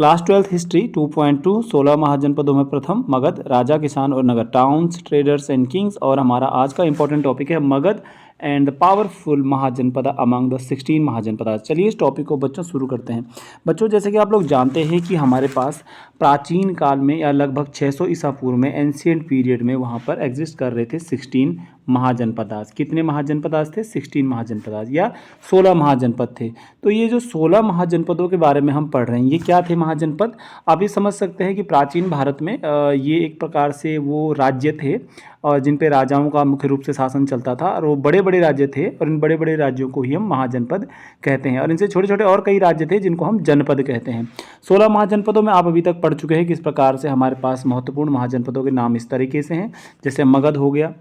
Class 12th history 2.2 16 महाजनपदों में प्रथम मगध, राजा, किसान और नगर, टाउन्स, ट्रेडर्स एंड किंग्स। और हमारा आज का इंपॉर्टेंट टॉपिक है Magadh and the powerful Mahajanapada among the 16 Mahajanapada. चलिए इस टॉपिक को बच्चों शुरू करते हैं। बच्चों जैसे कि आप लोग जानते हैं कि हमारे पास प्राचीन काल में या लगभग 600 ईसा पूर्व में एंशियंट पीरियड में वहाँ पर एग्जिस्ट कर रहे थे 16 महाजनपदास। कितने महाजनपदास थे? 16 महाजनपदास या 16 महाजनपद थे। तो ये जो 16 महाजनपदों के बारे में हम पढ़ रहे हैं, ये क्या थे महाजनपद? आप ये समझ सकते हैं कि प्राचीन भारत में ये एक प्रकार से वो राज्य थे और जिन पे राजाओं का मुख्य रूप से शासन चलता था, और वो बड़े बड़े राज्य थे और इन बड़े बड़े राज्यों को ही हम महाजनपद कहते हैं। और इनसे छोटे छोटे और कई राज्य थे जिनको हम जनपद कहते हैं। 16 महाजनपदों में आप अभी तक पढ़ चुके हैं किस प्रकार से हमारे पास महत्वपूर्ण महाजनपदों के नाम इस तरीके से हैं, जैसे मगध हो गया,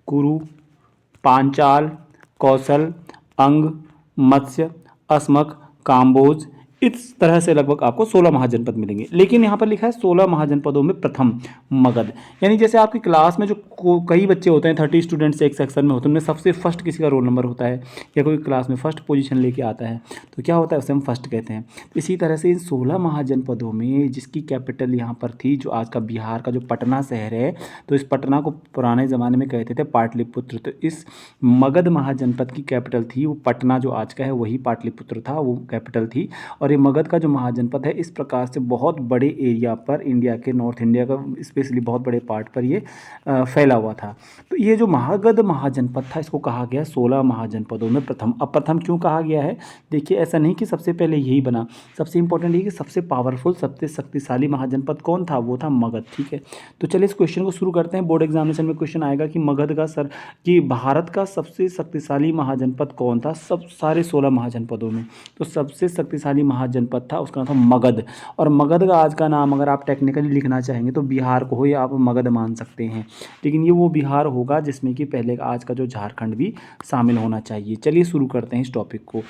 कुरु, पांचाल, कौशल, अंग, मत्स्य, अस्मक, काम्बोज। इस तरह से लगभग आपको 16 महाजनपद मिलेंगे। लेकिन यहाँ पर लिखा है 16 महाजनपदों में प्रथम मगध। यानी जैसे आपकी क्लास में जो कई बच्चे होते हैं, 30 स्टूडेंट्स एक सेक्शन में होते हैं, उनमें सबसे फर्स्ट किसी का रोल नंबर होता है या कोई क्लास में फर्स्ट पोजीशन लेके आता है तो क्या होता है, उसे हम फर्स्ट कहते हैं। इसी तरह से इन 16 महाजनपदों में जिसकी कैपिटल यहाँ पर थी, जो आज का बिहार का जो पटना शहर है, तो इस पटना को पुराने ज़माने में कहते थे पाटलिपुत्र। तो इस मगध महाजनपद की कैपिटल थी वो पटना, जो आज का है वही पाटलिपुत्र था, वो कैपिटल थी। और ये मगध का जो महाजनपद है इस प्रकार से बहुत बड़े एरिया पर, इंडिया के नॉर्थ इंडिया का स्पेशली बहुत बड़े पार्ट पर ये फैला हुआ था। तो ये जो मगध महाजनपद था इसको कहा गया 16 महाजनपदों में प्रथम। अब प्रथम क्यों कहा गया है? देखिए, ऐसा नहीं कि सबसे पहले यही बना, सबसे इंपॉर्टेंट ये कि सबसे पावरफुल, सबसे शक्तिशाली महाजनपद कौन था? वो था मगध। ठीक है, तो चलिए इस क्वेश्चन को शुरू करते हैं। बोर्ड एग्जामिनेशन में क्वेश्चन आएगा कि मगध का कि भारत का सबसे शक्तिशाली महाजनपद कौन था सब सारे 16 महाजनपदों में? तो सबसे शक्तिशाली महाजनपद था, उसका नाम था मगध। और मगध का आज का नाम अगर आप टेक्निकली लिखना चाहेंगे तो बिहार को ही आप मगध मान सकते हैं, लेकिन ये वो बिहार होगा जिसमें कि पहले आज का जो झारखंड भी शामिल होना चाहिए। चलिए शुरू करते हैं इस टॉपिक को।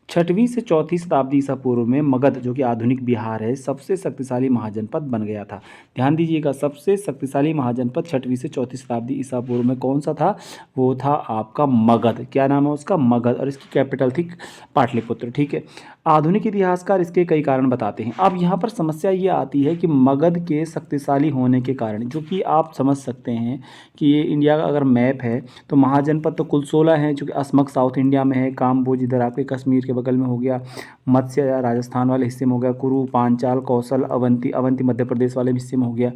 6वीं से 4वीं शताब्दी ईसा पूर्व में मगध, जो कि आधुनिक बिहार है, सबसे शक्तिशाली महाजनपद बन गया था। ध्यान दीजिएगा, सबसे शक्तिशाली महाजनपद 6वीं से 4वीं शताब्दी ईसा पूर्व में कौन सा था? वो था आपका मगध। क्या नाम है उसका? मगध। और इसकी कैपिटल थी पाटलिपुत्र। ठीक है, आधुनिक इतिहासकार इसके कई कारण बताते हैं। अब यहाँ पर समस्या ये आती है कि मगध के शक्तिशाली होने के कारण, जो कि आप समझ सकते हैं कि ये इंडिया का अगर मैप है तो महाजनपद तो कुल 16 हैं, जो कि अस्मक साउथ इंडिया में है, काम्बोज इधर आपके कश्मीर के बगल में हो गया, मत्स्य राजस्थान वाले हिस्से में हो गया, कुरु, पांचाल, कौशल, अवंती मध्य प्रदेश वाले हिस्से में हो गया।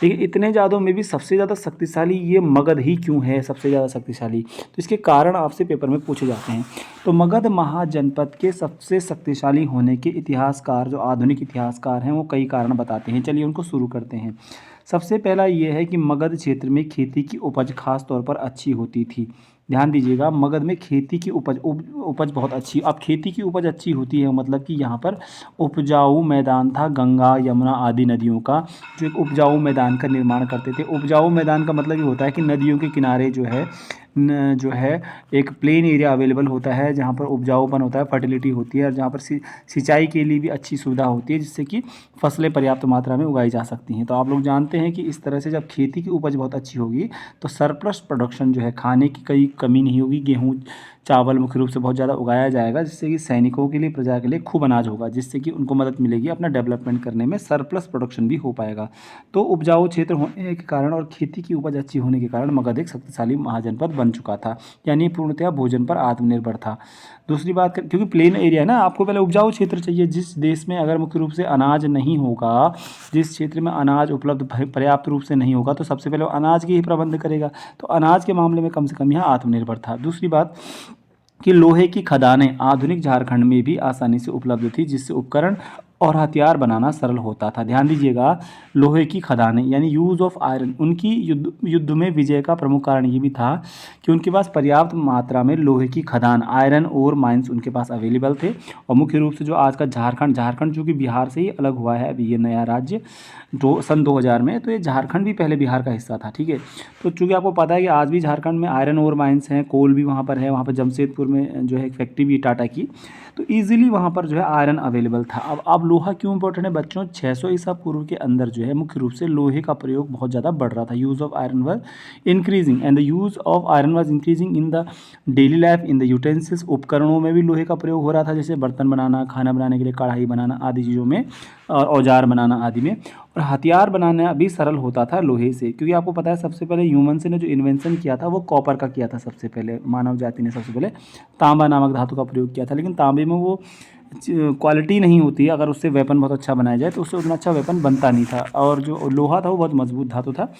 लेकिन इतने ज़्यादा में भी सबसे ज़्यादा शक्तिशाली ये मगध ही क्यों है सबसे ज़्यादा शक्तिशाली? तो इसके कारण आपसे पेपर में पूछे जाते हैं। तो मगध महाजनपद के सबसे शक्तिशाली होने के इतिहासकार, जो आधुनिक इतिहासकार हैं, वो कई कारण बताते हैं। चलिए उनको शुरू करते हैं। सबसे पहला ये है कि मगध क्षेत्र में खेती की उपज खास तौर पर अच्छी होती थी। ध्यान दीजिएगा, मगध में खेती की उपज बहुत अच्छी। अब खेती की उपज अच्छी होती है मतलब कि यहाँ पर उपजाऊ मैदान था, गंगा, यमुना आदि नदियों का, जो एक उपजाऊ मैदान का निर्माण करते थे। उपजाऊ मैदान का मतलब ये होता है कि नदियों के किनारे जो है एक प्लेन एरिया अवेलेबल होता है जहाँ पर उपजाऊपन होता है, फर्टिलिटी होती है, और जहाँ पर सिंचाई के लिए भी अच्छी सुविधा होती है, जिससे कि फसलें पर्याप्त मात्रा में उगाई जा सकती हैं। तो आप लोग जानते हैं कि इस तरह से जब खेती की उपज बहुत अच्छी होगी तो सरप्लस प्रोडक्शन जो है, खाने की कई कमी नहीं होगी। गेहूँ, चावल मुख्य रूप से बहुत ज़्यादा उगाया जाएगा, जिससे कि सैनिकों के लिए, प्रजा के लिए खूब अनाज होगा, जिससे कि उनको मदद मिलेगी अपना डेवलपमेंट करने में, सरप्लस प्रोडक्शन भी हो पाएगा। तो उपजाऊ क्षेत्र होने के कारण और खेती की उपज अच्छी होने के कारण मगध एक शक्तिशाली महाजनपद बन चुका था, यानी पूर्णतः भोजन पर आत्मनिर्भर था। दूसरी बात, क्योंकि प्लेन एरिया है ना, आपको पहले उपजाऊ क्षेत्र चाहिए। जिस देश में अगर मुख्य रूप से अनाज नहीं होगा, जिस क्षेत्र में अनाज उपलब्ध पर्याप्त रूप से नहीं होगा, तो सबसे पहले अनाज की ही प्रबंध करेगा। तो अनाज के मामले में कम से कम यहाँ आत्मनिर्भर था। दूसरी बात कि लोहे की खदानें आधुनिक झारखंड में भी आसानी से उपलब्ध थी, जिससे उपकरण और हथियार बनाना सरल होता था। ध्यान दीजिएगा, लोहे की खदानें यानी यूज़ ऑफ आयरन, उनकी युद्ध में विजय का प्रमुख कारण ये भी था कि उनके पास पर्याप्त मात्रा में लोहे की खदान, आयरन और माइंस उनके पास अवेलेबल थे। और मुख्य रूप से जो आज का झारखंड जो कि बिहार से ही अलग हुआ है अभी ये नया राज्य सन 2000 में, तो ये झारखंड भी पहले बिहार का हिस्सा था। ठीक है, तो चूँकि आपको पता है कि आज भी झारखंड में आयरन और माइंस हैं, कोल भी वहाँ पर है, वहाँ पर जमशेदपुर में जो है एक फैक्ट्री भी टाटा की, तो ईजिली वहाँ पर जो है आयरन अवेलेबल था। अब लोहा क्यों इंपॉर्टेंट है बच्चों? 600 ईसा पूर्व के अंदर जो है मुख्य रूप से लोहे का प्रयोग बहुत ज़्यादा बढ़ रहा था। Use of iron was increasing and the use of iron was increasing in the daily life, in the utensils, उपकरणों में भी लोहे का प्रयोग हो रहा था, जैसे बर्तन बनाना, खाना बनाने के लिए कढ़ाई बनाना आदि चीज़ों में और औजार बनाना आदि में। और हथियार बनाना भी सरल होता था लोहे से, क्योंकि आपको पता है सबसे पहले ह्यूमन्स ने जो इन्वेंशन किया था वो कॉपर का किया था। सबसे पहले मानव जाति ने सबसे पहले तांबा नामक धातु का प्रयोग किया था, लेकिन तांबे में वो क्वालिटी नहीं होती है, अगर उससे वेपन बहुत अच्छा बनाया जाए तो उससे उतना अच्छा वेपन बनता नहीं था। और जो लोहा था वो बहुत मजबूत धातु था,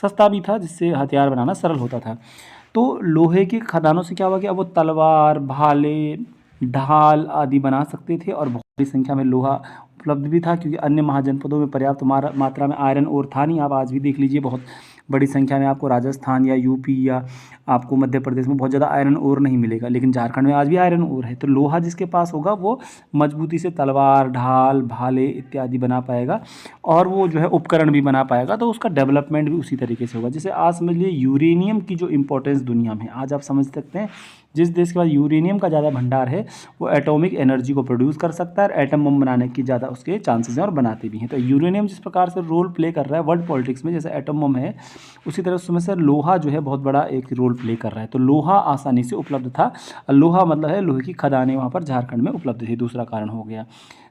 सस्ता भी था, जिससे हथियार बनाना सरल होता था। तो लोहे की खदानों से क्या हुआ कि अब वो तलवार, भाले, ढाल आदि बना सकते थे, और बहुत बड़ी संख्या में लोहा उपलब्ध भी था, क्योंकि अन्य महाजनपदों में पर्याप्त मात्रा में आयरन ओर था नहीं। आप आज भी देख लीजिए, बहुत बड़ी संख्या में आपको राजस्थान या यूपी या आपको मध्य प्रदेश में बहुत ज़्यादा आयरन ओर नहीं मिलेगा, लेकिन झारखंड में आज भी आयरन ओर है। तो लोहा जिसके पास होगा वो मजबूती से तलवार, ढाल, भाले इत्यादि बना पाएगा, और वो जो है उपकरण भी बना पाएगा। तो उसका डेवलपमेंट भी उसी तरीके से होगा। जैसे आज समझ लीजिए यूरेनियम की जो इंपॉर्टेंस दुनिया में, आज आप समझ सकते हैं जिस देश के पास यूरेनियम का ज़्यादा भंडार है वो एटॉमिक एनर्जी को प्रोड्यूस कर सकता है, और एटम बम बनाने की ज़्यादा उसके चांसेस हैं और बनाते भी हैं। तो यूरेनियम जिस प्रकार से रोल प्ले कर रहा है वर्ल्ड पॉलिटिक्स में, जैसे एटम बम है, उसी तरह उसमें से लोहा जो है बहुत बड़ा एक रोल प्ले कर रहा है। तो लोहा आसानी से उपलब्ध था। लोहा मतलब है लोहे की खदानें वहाँ पर झारखंड में उपलब्ध थी, दूसरा कारण हो गया।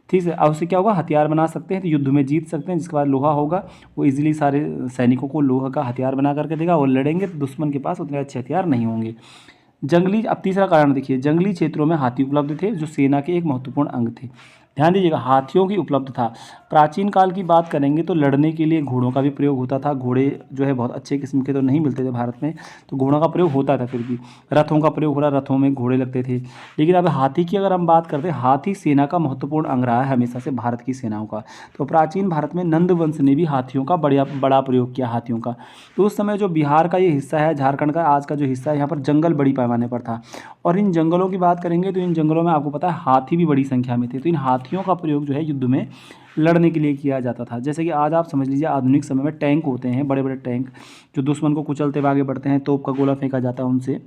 ठीक है, अब उससे क्या होगा, हथियार बना सकते हैं, तो युद्ध में जीत सकते हैं। जिसके बाद लोहा होगा वो इजीली सारे सैनिकों को लोहा का हथियार बना करके देगा, और लड़ेंगे तो दुश्मन के पास उतने अच्छे हथियार नहीं होंगे। जंगली, अब तीसरा कारण देखिए, जंगली क्षेत्रों में हाथी उपलब्ध थे, जो सेना के एक महत्वपूर्ण अंग थे। ध्यान दीजिएगा, हाथियों की उपलब्ध था। प्राचीन काल की बात करेंगे तो लड़ने के लिए घोड़ों का भी प्रयोग होता था। घोड़े जो है बहुत अच्छे किस्म के तो नहीं मिलते थे भारत में, तो घोड़ों का प्रयोग होता था। फिर भी रथों का प्रयोग हो रहा, रथों में घोड़े लगते थे। लेकिन अब हाथी की अगर हम बात करते हैं, हाथी सेना का महत्वपूर्ण अंग रहा है हमेशा से भारत की सेनाओं का। तो प्राचीन भारत में नंद वंश ने भी हाथियों का बड़ा प्रयोग किया, हाथियों का। तो उस समय जो बिहार का ये हिस्सा है, झारखंड का आज का जो हिस्सा है, यहाँ पर जंगल बड़ी पैमाने पर था। और इन जंगलों की बात करेंगे तो इन जंगलों में आपको पता है हाथी भी बड़ी संख्या में थे। तो इन हाथियों का प्रयोग जो है युद्ध में लड़ने के लिए किया जाता था। जैसे कि आज आप समझ लीजिए आधुनिक समय में टैंक होते हैं, बड़े बड़े टैंक जो दुश्मन को कुचलते हुए आगे बढ़ते हैं, तोप का गोला फेंका जाता है उनसे।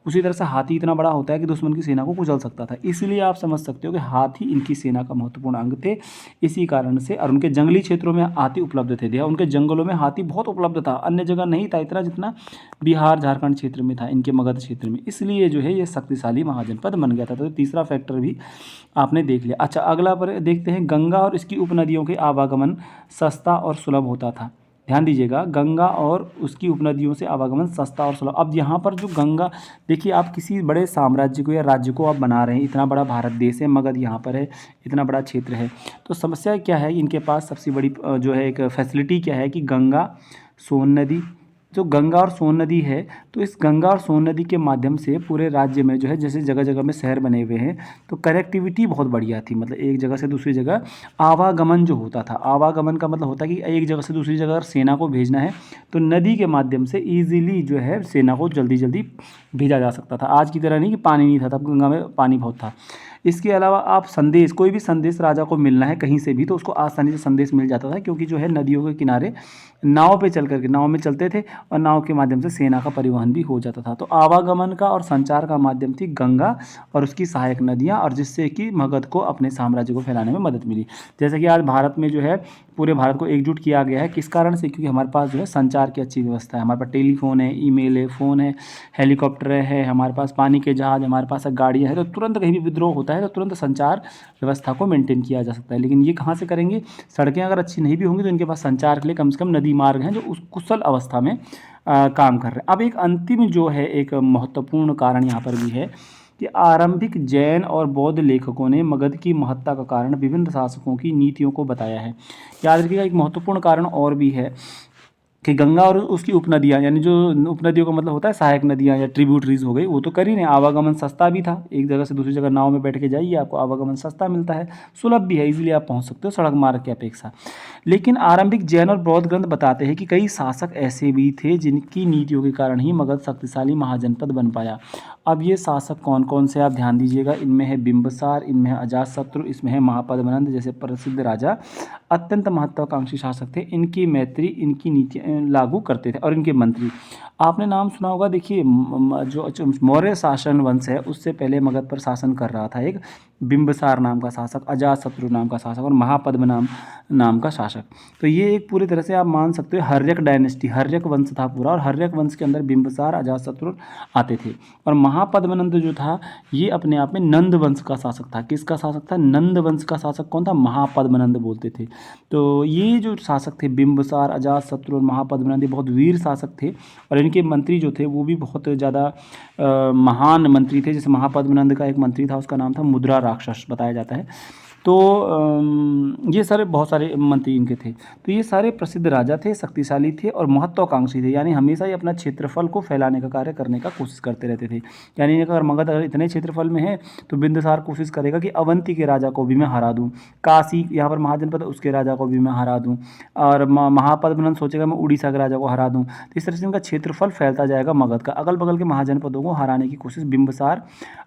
उसी तरह से हाथी इतना बड़ा होता है कि दुश्मन की सेना को कुचल सकता था। इसलिए आप समझ सकते हो कि हाथी इनकी सेना का महत्वपूर्ण अंग थे। इसी कारण से, और उनके जंगली क्षेत्रों में हाथी उपलब्ध थे। उनके जंगलों में हाथी बहुत उपलब्ध था, अन्य जगह नहीं था इतना जितना बिहार झारखंड क्षेत्र में था, इनके मगध क्षेत्र में। इसलिए जो है ये शक्तिशाली महाजनपद बन गया था। तो तीसरा फैक्टर भी आपने देख लिया। अच्छा, अगला पर देखते हैं, गंगा और इसकी उपनदियों के आवागमन सस्ता और सुलभ होता था। ध्यान दीजिएगा, गंगा और उसकी उपनदियों से आवागमन सस्ता और सुलभ। अब यहाँ पर जो गंगा, देखिए आप किसी बड़े साम्राज्य को या राज्य को आप बना रहे हैं, इतना बड़ा भारत देश है, मगध यहाँ पर है, इतना बड़ा क्षेत्र है। तो समस्या क्या है, इनके पास सबसे बड़ी जो है एक फैसिलिटी क्या है कि गंगा, सोन नदी, जो गंगा और सोन नदी है, तो इस गंगा और सोन नदी के माध्यम से पूरे राज्य में जो है, जैसे जगह जगह में शहर बने हुए हैं, तो कनेक्टिविटी बहुत बढ़िया थी। मतलब एक जगह से दूसरी जगह आवागमन जो होता था, आवागमन का मतलब होता है कि एक जगह से दूसरी जगह अगर सेना को भेजना है तो नदी के माध्यम से ईजिली जो है सेना को जल्दी जल्दी भेजा जा सकता था। आज की तरह नहीं कि पानी नहीं था, तब गंगा में पानी बहुत था। इसके अलावा आप संदेश, कोई भी संदेश राजा को मिलना है कहीं से भी, तो उसको आसानी से संदेश मिल जाता था, क्योंकि जो है नदियों के किनारे नाव पे चल करके, नाव में चलते थे, और नाव के माध्यम से सेना का परिवहन भी हो जाता था। तो आवागमन का और संचार का माध्यम थी गंगा और उसकी सहायक नदियाँ, और जिससे कि मगध को अपने साम्राज्य को फैलाने में मदद मिली। जैसे कि आज भारत में जो है पूरे भारत को एकजुट किया गया है, किस कारण से, क्योंकि हमारे पास जो है संचार की अच्छी व्यवस्था है। हमारे पास टेलीफोन है, ईमेल है, फ़ोन है, हेलीकॉप्टर है, हमारे पास पानी के जहाज, हमारे पास गाड़ियाँ हैं। तो तुरंत कहीं भी विद्रोह होता है तो तुरंत संचार व्यवस्था को मेंटेन किया जा सकता है। लेकिन ये कहाँ से करेंगे, सड़कें अगर अच्छी नहीं भी होंगी तो इनके पास संचार के लिए कम से कम नदी मार्ग हैं जो उस कुशल अवस्था में काम कर रहे हैं। अब एक अंतिम जो है एक महत्वपूर्ण कारण यहाँ पर भी है कि आरंभिक जैन और बौद्ध लेखकों ने मगध की महत्ता का कारण विभिन्न शासकों की नीतियों को बताया है। याद रखिएगा, एक महत्वपूर्ण कारण और भी है कि गंगा और उसकी उपनदियाँ, यानी जो उपनदियों का मतलब होता है सहायक नदियाँ या ट्रिब्यूटरीज हो गई, वो तो कर ही नहीं। आवागमन सस्ता भी था, एक जगह से दूसरी जगह नाव में बैठ के जाइए, आपको आवागमन सस्ता मिलता है, सुलभ भी है, इजीली आप पहुंच सकते हो सड़क मार्ग की अपेक्षा। लेकिन आरंभिक जैन और बौद्ध ग्रंथ बताते हैं कि कई शासक ऐसे भी थे जिनकी नीतियों के कारण ही मगध शक्तिशाली महाजनपद बन पाया। अब ये शासक कौन कौन से आप ध्यान दीजिएगा, इनमें है बिंबिसार, इनमें है अजातशत्रु, इसमें है महापद्मनंद जैसे प्रसिद्ध राजा, अत्यंत महत्वाकांक्षी शासक थे। इनकी मैत्री, इनकी नीतियाँ लागू करते थे, और इनके मंत्री, आपने नाम सुना होगा, देखिए जो मौर्य शासन वंश है उससे पहले मगध पर शासन कर रहा था एक बिंबिसार नाम का शासक, अजातशत्रु नाम का शासक और महापद्म नाम का शासक। तो ये एक पूरी तरह से आप मान सकते हो हर्यक डायनेस्टी, हर्यक वंश था पूरा, और हर्यक वंश के अंदर बिंबिसार, अजातशत्रु आते थे। और महापद्मनंद जो था ये अपने आप में नंद वंश का शासक था। किसका शासक था? नंद वंश का शासक कौन था? महापद्मनंद बोलते थे। तो ये जो शासक थे बिंबिसार, अजातशत्रु और महापद्मनंद, ये बहुत वीर शासक थे और इनके मंत्री जो थे वो भी बहुत ज़्यादा महान मंत्री थे। जैसे महापद्मनंद का एक मंत्री था, उसका नाम था मुद्रा राक्षस बताया जाता है। तो ये सारे बहुत सारे मंत्री इनके थे। तो ये सारे प्रसिद्ध राजा थे, शक्तिशाली थे और महत्वाकांक्षी थे, यानी हमेशा ही अपना क्षेत्रफल को फैलाने का कार्य करने का कोशिश करते रहते थे। यानी अगर मगध अगर इतने क्षेत्रफल में है तो बिंदुसार कोशिश करेगा कि अवंती के राजा को भी मैं हरा दूँ, काशी यहाँ पर महाजनपद उसके राजा को भी मैं हरा दूँ, और महापद्मनंद सोचेगा मैं उड़ीसा के राजा को हरा दूँ। तो इस तरह से उनका क्षेत्रफल फैलता जाएगा मगध का। अगल बगल के महाजनपदों को हराने की कोशिश बिंबिसार,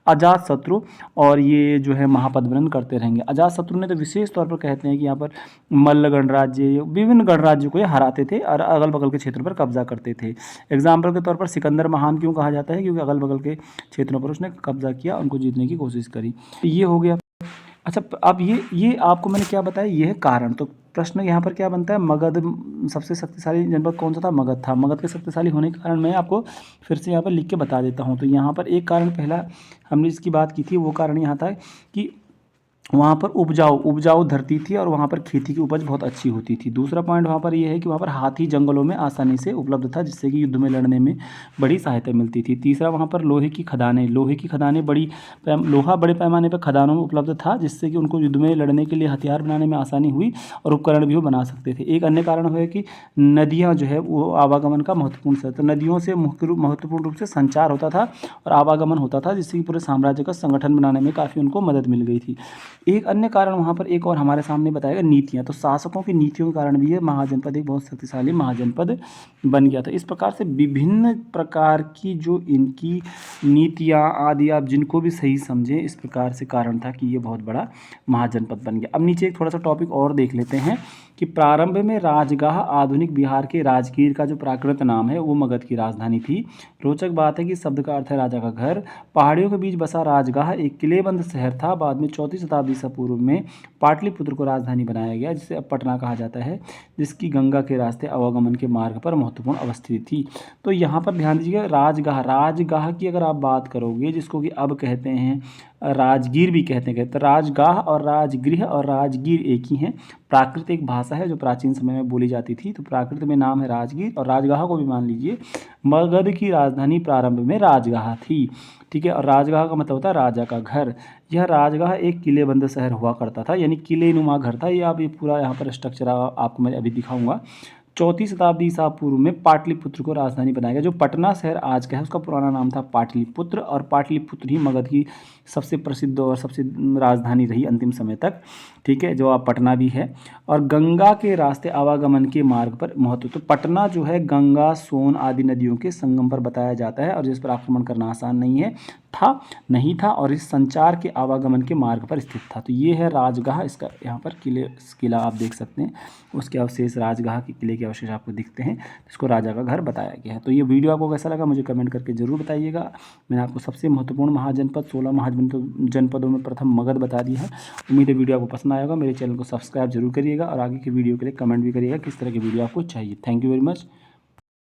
अजातशत्रु और ये जो है महापद्मनंद करते रहेंगे। अजातशत्रु ने तो विशेष तौर पर कहते हैं कि यहाँ पर मल्ल गणराज्य, विभिन्न गणराज्यों को ये हराते थे और अगल बगल के क्षेत्र पर कब्जा करते थे। एग्जाम्पल के तौर पर सिकंदर महान क्यों कहा जाता है? क्योंकि अगल बगल के क्षेत्रों पर उसने कब्जा किया, उनको जीतने की कोशिश करी। ये हो गया। अच्छा, अब ये आपको मैंने क्या बताया, ये है कारण। तो प्रश्न यहाँ पर क्या बनता है? मगध सबसे शक्तिशाली जनपद कौन सा था? मगध था। मगध के शक्तिशाली होने के कारण मैं आपको फिर से यहाँ पर लिख के बता देता हूँ। तो यहाँ पर एक कारण पहला हमने इसकी बात की थी, वो कारण यहाँ था कि वहाँ पर उपजाऊ धरती थी और वहाँ पर खेती की उपज बहुत अच्छी होती थी। दूसरा पॉइंट वहाँ पर ये है कि वहाँ पर हाथी जंगलों में आसानी से उपलब्ध था, जिससे कि युद्ध में लड़ने में बड़ी सहायता मिलती थी। तीसरा वहाँ पर लोहे की खदानें लोहा बड़े पैमाने पर खदानों में उपलब्ध था, जिससे कि उनको युद्ध में लड़ने के लिए हथियार बनाने में आसानी हुई और उपकरण भी वो बना सकते थे। एक अन्य कारण है कि नदियाँ जो है वो आवागमन का महत्वपूर्ण स्रोत, नदियों से महत्वपूर्ण रूप से संचार होता था और आवागमन होता था, जिससे कि पूरे साम्राज्य का संगठन बनाने में काफ़ी उनको मदद मिल गई थी। एक अन्य कारण वहाँ पर एक और हमारे सामने बताएगा, नीतियाँ। तो शासकों की नीतियों के कारण भी ये महाजनपद एक बहुत शक्तिशाली महाजनपद बन गया था। इस प्रकार से विभिन्न प्रकार की जो इनकी नीतियाँ आदि आप जिनको भी सही समझें, इस प्रकार से कारण था कि ये बहुत बड़ा महाजनपद बन गया। अब नीचे एक थोड़ा सा टॉपिक और देख लेते हैं कि प्रारंभ में राजगाह आधुनिक बिहार के राजगीर का जो प्राकृत नाम है वो मगध की राजधानी थी। रोचक बात है कि शब्द का अर्थ है राजा का घर। पहाड़ियों के बीच बसा राजगाह एक किलेबंद शहर था। बाद में 4वीं शताब्दी से पूर्व में पाटलिपुत्र को राजधानी बनाया गया, जिसे अब पटना कहा जाता है, जिसकी गंगा के रास्ते आवागमन के मार्ग पर महत्वपूर्ण अवस्थित थी। तो यहाँ पर ध्यान दीजिएगा, राजगाह की अगर आप बात करोगे, जिसको कि अब कहते हैं राजगीर भी कहते हैं। तो राजगाह और राजगृह और राजगीर एक ही हैं। प्राकृत एक भाषा है जो प्राचीन समय में बोली जाती थी। तो प्राकृत में नाम है राजगीर और राजगाह को भी मान लीजिए। मगध की राजधानी प्रारंभ में राजगाह थी, ठीक है। और राजगाह का मतलब होता है राजा का घर। यह राजगाह एक किलेबंद शहर हुआ करता था, यानी किले नुमा घर था। ये पूरा यहाँ पर स्ट्रक्चर आपको मैं अभी दिखाऊंगा। 4वीं शताब्दी ईसा पूर्व में पाटलिपुत्र को राजधानी बनाया गया। जो पटना शहर आज का है उसका पुराना नाम था पाटलिपुत्र, और पाटलिपुत्र ही मगध की सबसे प्रसिद्ध और सबसे राजधानी रही अंतिम समय तक, ठीक है, जो अब पटना भी है। और गंगा के रास्ते आवागमन के मार्ग पर महत्व, तो पटना जो है गंगा, सोन आदि नदियों के संगम पर बताया जाता है और जिस पर आक्रमण करना आसान नहीं था और इस संचार के आवागमन के मार्ग पर स्थित था। तो ये है राजगाह। इसका यहाँ पर किला आप देख सकते हैं, उसके अवशेष राजगाह के किले के अवशेष आपको दिखते हैं, इसको राजा का घर बताया गया है। तो ये वीडियो आपको कैसा लगा मुझे कमेंट करके जरूर बताइएगा। मैंने आपको सबसे महत्वपूर्ण महाजनपद 16 महाजनपदों में प्रथम मगध बता दिया है। उम्मीद है वीडियो आपको पसंद आएगा। मेरे चैनल को सब्सक्राइब जरूर करिएगा और आगे की वीडियो के लिए कमेंट भी करिएगा किस तरह की वीडियो आपको चाहिए। Thank you very much.